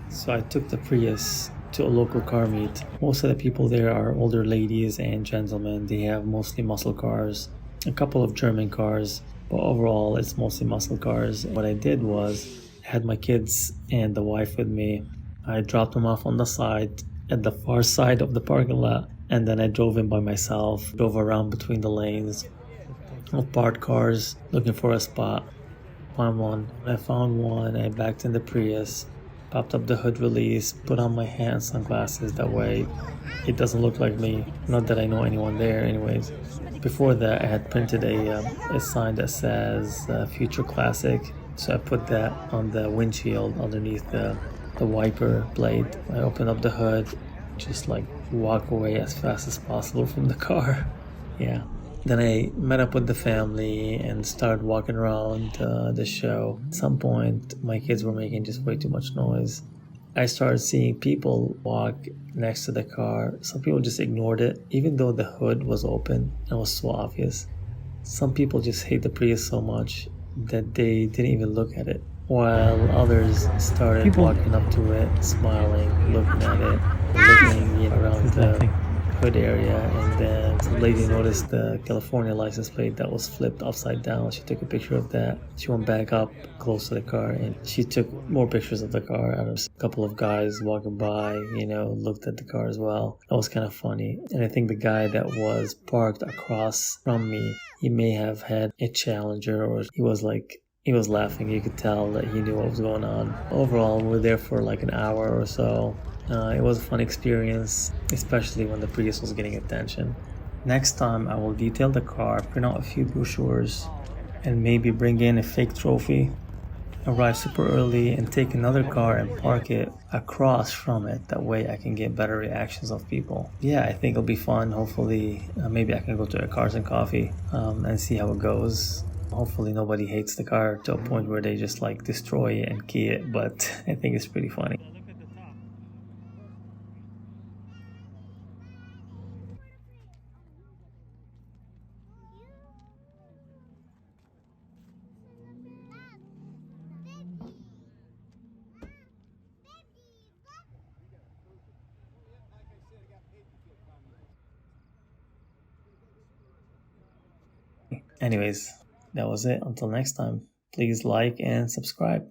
So I took the Prius to a local car meet. Most of the people there are older ladies and gentlemen. They have mostly muscle cars, a couple of German cars, but overall it's mostly muscle cars. What I did was I had my kids and the wife with me. I dropped them off on the side at the far side of the parking lot, and then I drove in by myself, drove around between the lanes of parked cars looking for a spot. Found one. When I found one, I backed in the Prius, popped up the hood release, put on my hat and sunglasses. That way it doesn't look like me. Not that I know anyone there anyways. Before that, I had printed a sign that says Future Classic. So I put that on the windshield underneath the wiper blade. I opened up the hood, just like walk away as fast as possible from the car. Yeah. Then I met up with the family and started walking around the show. At some point, my kids were making just way too much noise. I started seeing people walk next to the car. Some people just ignored it, even though the hood was open and was so obvious. Some people just hate the Prius so much that they didn't even look at it, while others started walking up to it, smiling, looking at it, looking around the hood area. And then some lady noticed the California license plate that was flipped upside down. She took a picture of that. She went back up close to the car and she took more pictures of the car. A couple of guys walking by, looked at the car as well. That was kind of funny. And I think the guy that was parked across from me, he may have had a Challenger, or he was laughing. You could tell that he knew what was going on. Overall, we were there for like an hour or so. It was a fun experience, especially when the Prius was getting attention. Next time, I will detail the car, print out a few brochures, and maybe bring in a fake trophy. Arrive super early and take another car and park it across from it. That way I can get better reactions of people. Yeah, I think it'll be fun. Hopefully, maybe I can go to a Cars and Coffee and see how it goes. Hopefully nobody hates the car to a point where they just like destroy it and key it, but I think it's pretty funny. Anyways, that was it. Until next time, please like and subscribe.